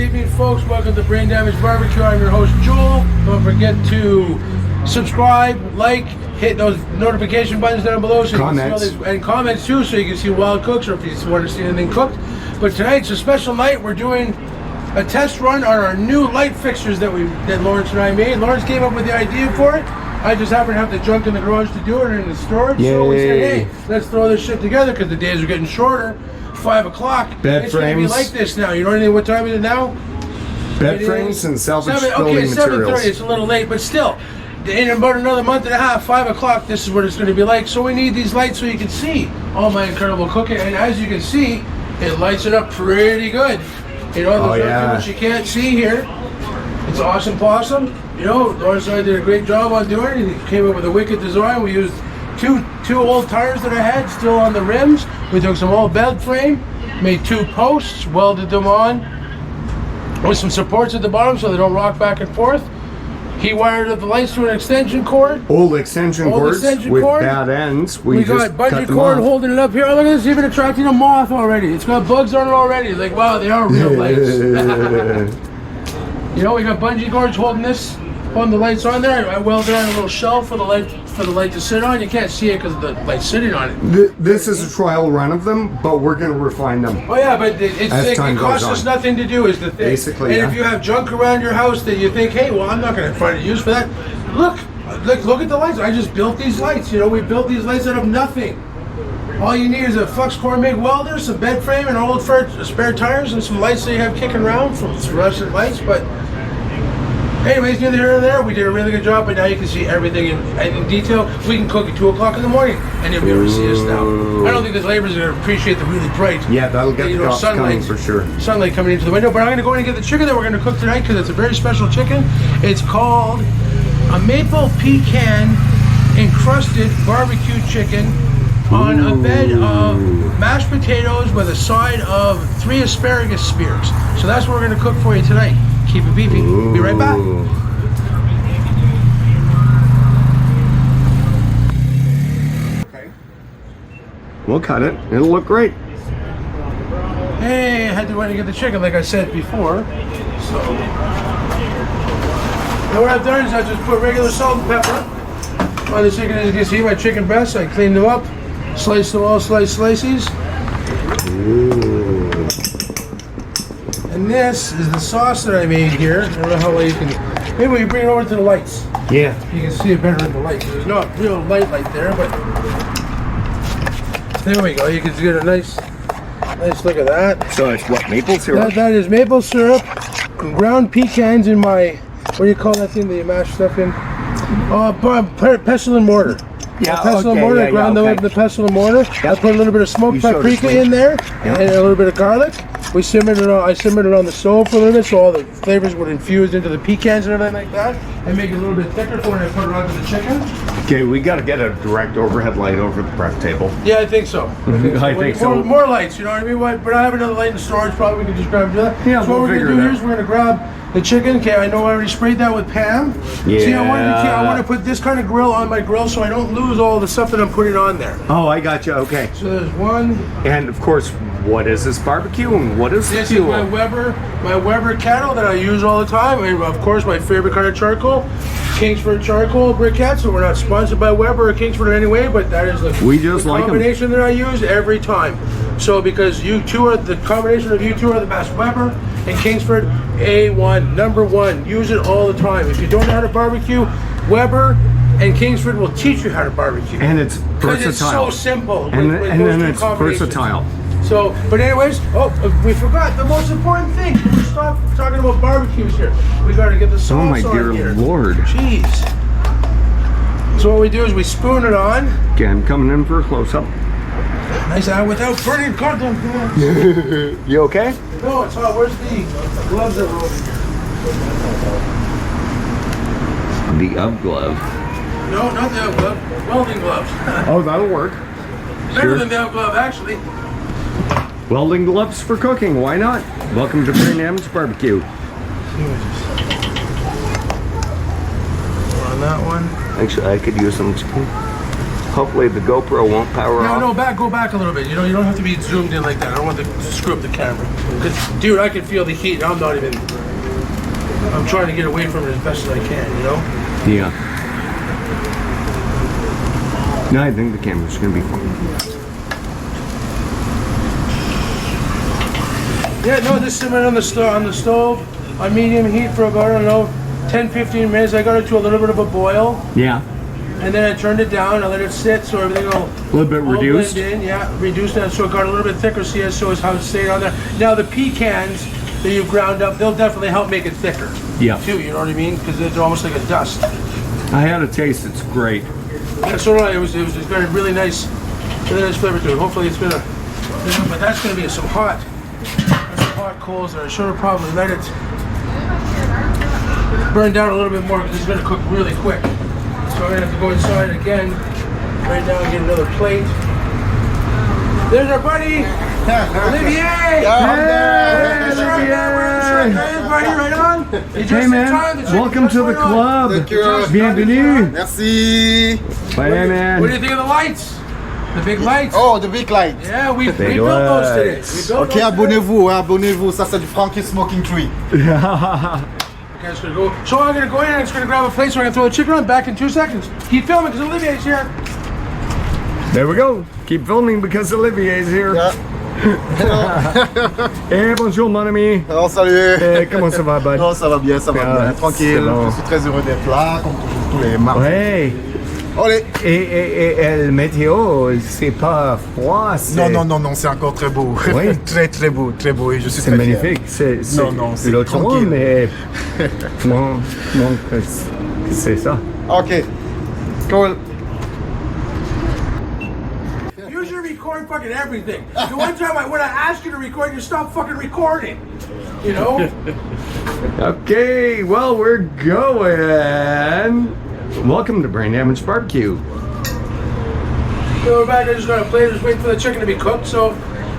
evening, folks. Welcome to Brain Damage Barbecue. I'm your host, Joel. Don't forget to subscribe, like, hit those notification buttons down below so you can see all these, and comments too, so you can see wild cooks or if you want to see anything cooked. But tonight's a special night. We're doing a test run on our new light fixtures that Lawrence and I made. Lawrence came up with the idea for it. I just happen to have the junk in the garage to do it and in the storage. Yay. So we said, hey, let's throw this shit together because the days are getting shorter. 5 o'clock. Bed frames. It's going to be like this now. You know anything? What time is it now? Bed frames and salvage building materials. 7:30. It's a little late, but still, in about another month and a half, 5 o'clock, this is what it's going to be like. So we need these lights so you can see all my incredible cooking. And as you can see, it lights it up pretty good. You know, there's nothing which you can't see here. It's awesome possum. You know, Lawrence and I did a great job on doing it. He came up with a wicked design. We used two old tires that I had still on the rims. We took some old bed frame, made 2 posts, welded them on with some supports at the bottom so they don't rock back and forth. He wired up the lights to an extension cord. Old extension cords with bad ends. We got bungee cord holding it up here. Oh, look at this, even attracting a moth already. It's got bugs on it already. Like, wow, they are real lights. You know, we got bungee cords holding the lights on there. I welded on a little shelf for the light to sit on. You can't see it because the light's sitting on it. This is a trial run of them, but we're going to refine them. Oh yeah, but it costs us nothing to do is the thing. Basically, and if you have junk around your house that you think, hey, well, I'm not going to find a use for that. Look at the lights. I just built these lights. You know, we built these lights out of nothing. All you need is a flux core MIG welder, some bed frame, and old spare tires, and some lights that you have kicking around from fluorescent lights. But anyways, neither here nor there. We did a really good job, but now you can see everything in detail. We can cook at 2 o'clock in the morning, and you'll be able to see us now. I don't think the laborers are going to appreciate the really bright. Yeah, that'll get the cops coming for sure. Sunlight coming into the window. But I'm going to go in and get the chicken that we're going to cook tonight because it's a very special chicken. It's called a maple pecan encrusted barbecue chicken on a bed of mashed potatoes with a side of 3 asparagus spears. So that's what we're going to cook for you tonight. Keep it beefy. Be right back. Okay. We'll cut it. It'll look great. Hey, I had to wait to get the chicken like I said before. So now what I've done is I just put regular salt and pepper on the chicken. As you can see, my chicken breasts, I cleaned them up, sliced them all slices. Ooh. And this is the sauce that I made here. I don't know how well you can. Maybe we bring it over to the lights. Yeah. You can see it better in the light. There's not real light there, but there we go. You can get a nice look at that. So it's what, maple syrup? That is maple syrup, ground pecans in my, what do you call that thing that you mash stuff in? Pestle and mortar. Yeah, pestle and mortar. I ground them up in the pestle and mortar. Yep. I put a little bit of smoked paprika in there, and a little bit of garlic. I simmered it on the stove for a little bit so all the flavors would infuse into the pecans and everything like that, and make it a little bit thicker for when I put it onto the chicken. Okay, we got to get a direct overhead light over the prep table. Yeah, I think so. I think so. More lights, you know what I mean? But I have another light in storage, probably we can just grab that. Yeah, so what we're going to do here is we're going to grab the chicken. Okay, I know I already sprayed that with Pam. Yeah. See, I want to put this kind of grill on my grill so I don't lose all the stuff that I'm putting on there. Oh, I got you. Okay. So there's one. And of course, what is this barbecue and what is this? This is my Weber Kettle that I use all the time, and of course my favorite kind of charcoal, Kingsford charcoal briquette. So we're not sponsored by Weber or Kingsford in any way, but that is the combination that I use every time. So because the combination of you two are the best. Weber and Kingsford, A1, number 1. Use it all the time. If you don't know how to barbecue, Weber and Kingsford will teach you how to barbecue. And it's versatile. It's so simple. And then it's versatile. So, but anyways, we forgot the most important thing. We stopped talking about barbecues here. We got to get the sauce on here. Oh my dear Lord. Jeez. So what we do is we spoon it on. Again, coming in for a close-up. Nice without burning cotton. You okay? No, it's hot. Where's the gloves that were over here? The UV glove. No, not the UV glove. Welding gloves. Oh, that'll work. Better than the UV glove, actually. Welding gloves for cooking, why not? Welcome to Brain Damage Barbecue. On that one. Actually, I could use some chicken. Hopefully the GoPro won't power No, off. no, go back a little bit. You know, you don't have to be zoomed in like that. I don't want to screw up the camera. Because, dude, I can feel the heat. I'm not even. I'm trying to get away from it as best as I can. You know. Yeah. No, I think the camera's gonna be fine. Yeah, no, this is on the stove on medium heat for about, I don't know, 10-15 minutes. I got it to a little bit of a boil. Yeah. And then I turned it down. I let it sit so everything will A little bit reduced. blend in. Yeah, reduced it so it got a little bit thicker. See, so it's how it stayed on there. Now the pecans that you've ground up, they'll definitely help make it thicker. Yeah. Too, you know what I mean? Because it's almost like a dust. I had a taste. It's great. Yeah, so it was got a really nice flavor to it. Hopefully it's gonna, but that's gonna be some hot coals there. I should have probably let it burn down a little bit more because it's gonna cook really quick. So I'm gonna have to go inside again right now and get another plate. There's our buddy, Olivier! Hey, Hey man, welcome to the club. Thank you. Bienvenue. Merci. Bye, man. What do you think of the lights? The big lights? Oh, the big light. Yeah, we Big built those today. lights. We built Ok, those today. abonnez-vous, hein, abonnez-vous. Ça, c'est du Frankie Smoking Tree. Okay, it's gonna go. So I'm gonna go in and it's gonna grab a plate so I can throw the chicken on back in 2 seconds. Keep filming because Olivier's here. There we go. Keep filming because Olivier's here. Yeah. Hey, bonjour, mon ami. Oh, salut. Hey, comment ça va, bud? Non, ça va bien, ça va Ah, bien. Tranquille. c'est bon. Je suis très heureux d'être là, comme toujours tous les mardis. Ouais. Allez. Et le météo, c'est pas froid, c'est... Non, c'est encore très beau. Oui. Très beau et je suis C'est très magnifique. C'est Non, c'est l'automne, tranquille. mais non, c'est ça. fier. Ok. Cool. You should record fucking everything. The one time when I asked you to record, you stopped fucking recording. You know? Okay, well, we're going. Welcome to Brain Damage Barbecue. So we're back. I just got a plate. Just waiting for the chicken to be cooked. So,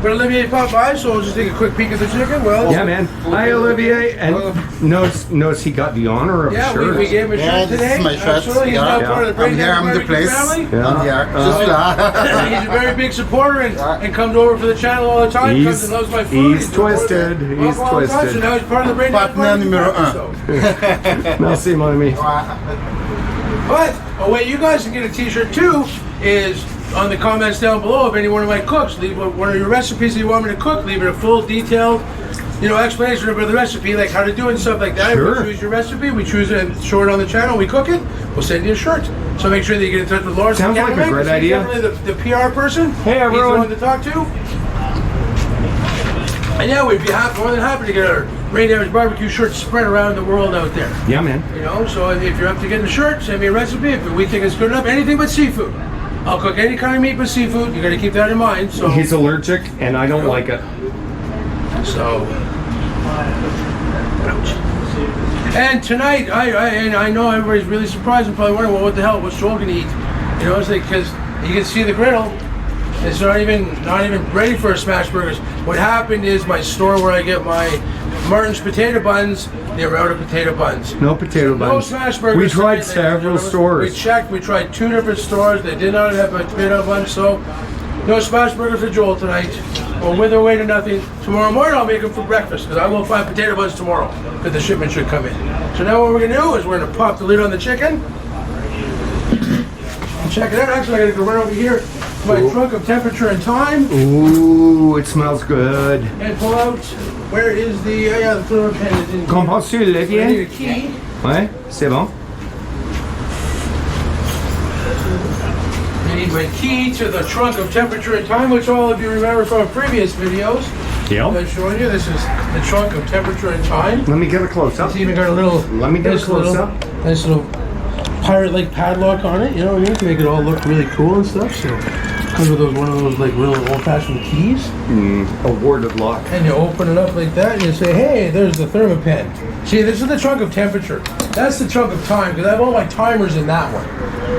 but Olivier popped by, so we'll just take a quick peek at the chicken. Well, Yeah, man. Hi, Olivier. And notice he got the honor of yeah, a shirt. we gave him a shirt Yeah, today. this is my shirt. Absolutely. He's now Yeah. part of the I'm Brain here, Damage I'm the Barbecue place. family. Yeah. I'm here. Je suis là. He's a very big supporter and comes over for the channel all the time. Comes and loves my food. He's twisted. He's all the time, twisted. So now he's part of the Brain Damage Partner Barbecue numéro family, so. Merci, mon ami. But a way you guys can get a t-shirt too is on the comments down below. If any one of my cooks leave one of your recipes that you want me to cook, leave it a full detailed, explanation of the recipe, like how to do it and stuff like that. Sure. If we choose your recipe, we choose it and show it on the channel, we cook it, we'll send you a shirt. So make sure that you get in touch with Lawrence. Sounds the like a cameraman, great 'cause he's idea. Definitely the PR person. Hey, everyone. He's the one to talk to. And yeah, we'd be more than happy to get our Brain Damage Barbecue shirts spread around the world out there. Yeah, man. So if you're up to getting a shirt, send me a recipe. If we think it's good enough, anything but seafood. I'll cook any kind of meat but seafood. You got to keep that in mind. So He's allergic, and I don't like it. And tonight, I know everybody's really surprised and probably wondering, well, what the hell, what's Joel gonna eat? It's like because you can see the griddle. It's not even ready for a smash burgers. What happened is my store where I get my Martin's potato buns, they were out of potato buns. No potato No buns. smash burgers. We tried tonight, ladies and several gentlemen. stores. We checked. We tried 2 different stores. They did not have a potato bun, so no smash burgers for Joel tonight. We'll wither away to nothing. Tomorrow morning I'll make them for breakfast because I will find potato buns tomorrow because the shipment should come in. So now what we're gonna do is we're gonna pop the lid on the chicken. And check it out. Actually, I gotta go right over here to my trunk of temperature and time Ooh, it smells good. and pull out. Where is the the fluid pen is in here. Comprends-tu, I need a Olivier? key. Ouais, c'est bon. I need my key to the trunk of temperature and time, which all of you remember from previous videos. Yep. I've shown you. This is the trunk of temperature and time. Let me get a close-up. It's even got a little. Let me get a nice little- close-up. Nice little pirate-like padlock on it. You know what I mean? To make it all look really cool and stuff. So comes with one of those like real old-fashioned keys. A warded lock. And you open it up like that, and you say, "Hey, there's the thermopen." See, this is the trunk of temperature. That's the trunk of time because I have all my timers in that one.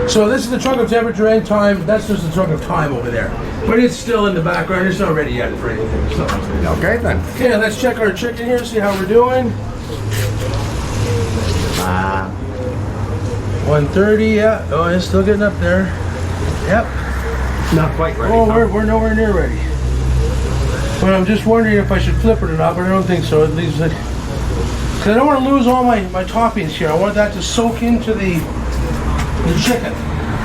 So this is the trunk of temperature and time. That's just the trunk of time over there. But it's still in the background. It's not ready yet for anything. So. Okay, then. Okay, let's check our chicken here, see how we're doing. 130, yeah. Oh, it's still getting up there. Yep. Not quite ready. Oh, huh? we're nowhere near ready. But I'm just wondering if I should flip it or not, but I don't think so. At least, because I don't want to lose all my toppings here. I want that to soak into the chicken.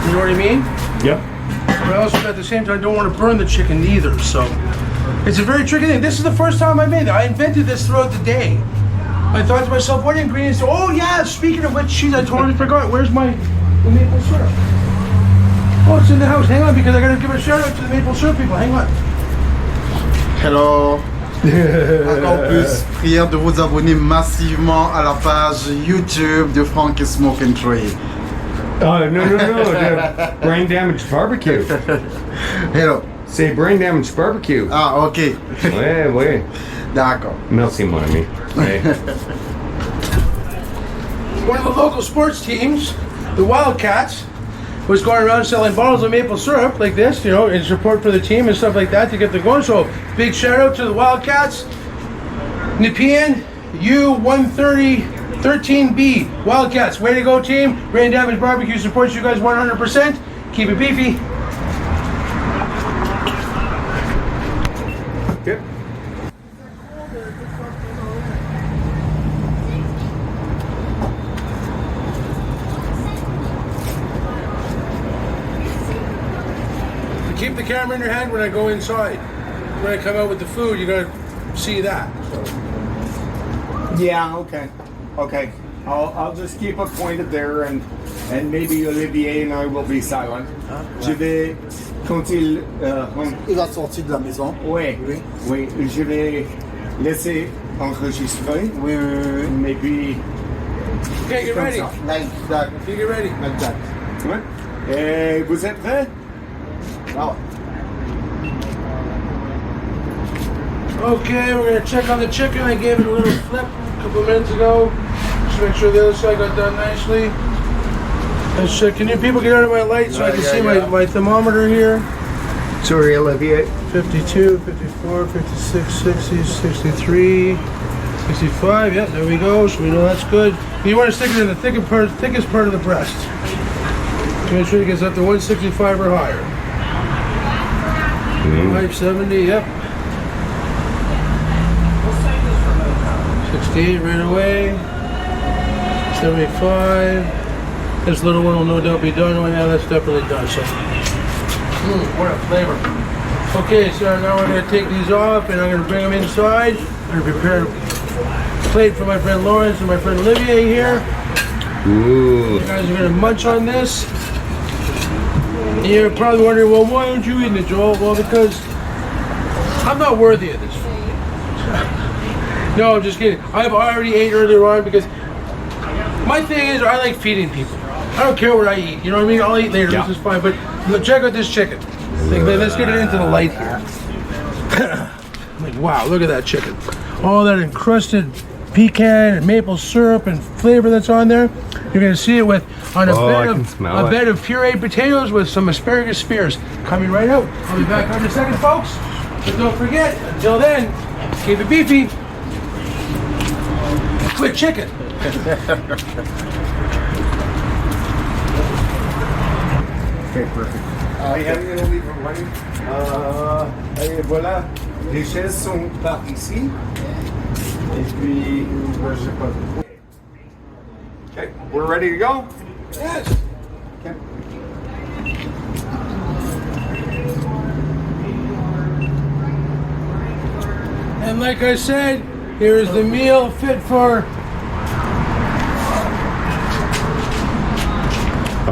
You know what I mean? Yep. But I also, at the same time, don't want to burn the chicken either. So it's a very tricky thing. This is the first time I made it. I invented this throughout the day. I thought to myself, what ingredients? Oh yeah, speaking of which, cheese, I totally forgot. Where's the maple syrup? Oh, it's in the house. Hang on, because I gotta give a shout out to the maple syrup people. Hang on. Hello. Encore plus, prière de vous abonner massivement à la page YouTube de Frank and Smoke and Trade. No. The brain damaged barbecue. Hello. Say brain damaged barbecue. Ah, ok. Ouais. D'accord. Merci, mon ami. Hey. One of the local sports teams, the Wildcats, was going around selling bottles of maple syrup like this, you know, in support for the team and stuff like that to get them going. So big shout out to the Wildcats. Nepean U130 13B Wildcats. Way to go, team. Brain Damage Barbecue supports you guys 100%. Keep it beefy. Good. Keep the camera in your hand when I go inside. When I come out with the food, you gotta see that. Yeah, okay. I'll just keep it pointed there and maybe Olivier and I will be silent. Je vais quand il va sortir de la maison. oui, je vais laisser enregistrer. Oui. Maybe Okay, get ready. Like that. You get ready. Like that. ouais. Et vous êtes prêts? Ah. Okay, we're gonna check on the chicken. I gave it a little flip a couple minutes ago. Just make sure the other side got done nicely. Let's check. Can you people get out of my light so I can see my thermometer here? Sorry, Olivier. 52, 54, 56, 60, 63, 65. Yeah, there we go. So we know that's good. You want to stick it in the thickest part of the breast. To make sure it gets up to 165 or higher. 570, yep. 68 right away. 75. This little one will no doubt be done. Oh yeah, that's definitely done. So, what a flavor. Okay, so now we're going to take these off and I'm going to bring them inside. I'm going to prepare a plate for my friend Lawrence and my friend Olivier here. Ooh. You guys are going to munch on this. And you're probably wondering, well, why aren't you eating it, Joel? Well, because I'm not worthy of this food. No, I'm just kidding. I've already ate earlier on because my thing is I like feeding people. I don't care what I eat. You know what I mean? I'll eat later, Yeah. which is fine. But look, check out this chicken. Let's get it into the light here. Like, wow, look at that chicken. All that encrusted pecan and maple syrup and flavor that's on there. You're going to see it with on a bed of pureed potatoes with some asparagus spears. Coming right out. I'll be back in a second, folks. But don't forget, until then, keep it beefy. Quick chicken. Okay, perfect. I am going to leave it running. Et voilà, les chaises sont par ici. Et puis, je sais pas. Okay, we're ready to go? Yes. Okay. And like I said, here is the meal fit for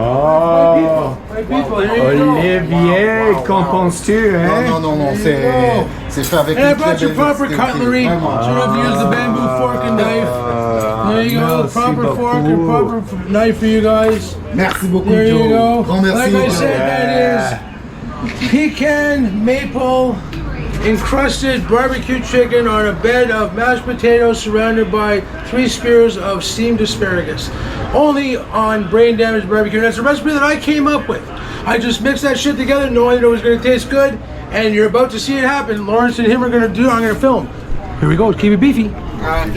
Oh. my people. Here you go. Olivier, qu'en penses-tu, hein? Non, c'est fait avec And I une brought très you belle proper dextérité. cutlery, so you Vraiment. don't have to use the bamboo fork and knife. There you go, merci proper beaucoup. fork and proper knife for you guys. Merci beaucoup, There Joe. you go. Grand merci. Like I said, that is pecan maple encrusted barbecue chicken on a bed of mashed potatoes surrounded by 3 spears of steamed asparagus. Only on Brain Damage Barbecue. And that's a recipe that I came up with. I just mixed that shit together knowing that it was going to taste good. And you're about to see it happen. Lawrence and him are going to do it. I'm going to film. Here we go. Keep it beefy. And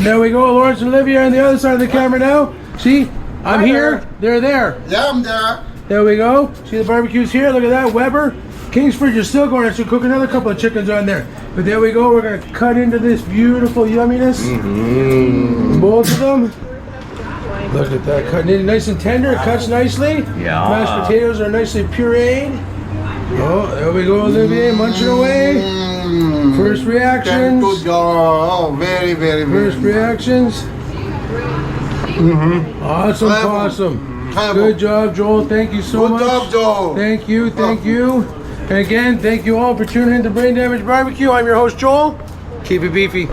there we go. Lawrence and Olivia are on the other side of the camera now. See? I'm here, they're there. Yeah, I'm there. There we go. See the barbecue's here. Look at that, Weber. Kingsford, you're still going to cook another couple of chickens on there. But there we go. We're going to cut into this beautiful yumminess. Both of them. Look at that, cutting in nice and tender. It cuts nicely. Yeah. Mashed potatoes are nicely pureed. Oh, there we go, Olivier, munching away. First reactions. Good girl. Oh, very, very, very. First reactions. Awesome, Très bon. awesome. Très Good bon. job, Joel. Thank you so much. Good job, Joel. Thank you, thank you. And again, thank you all for tuning in to Brain Damage Barbecue. I'm your host, Joel. Keep it beefy.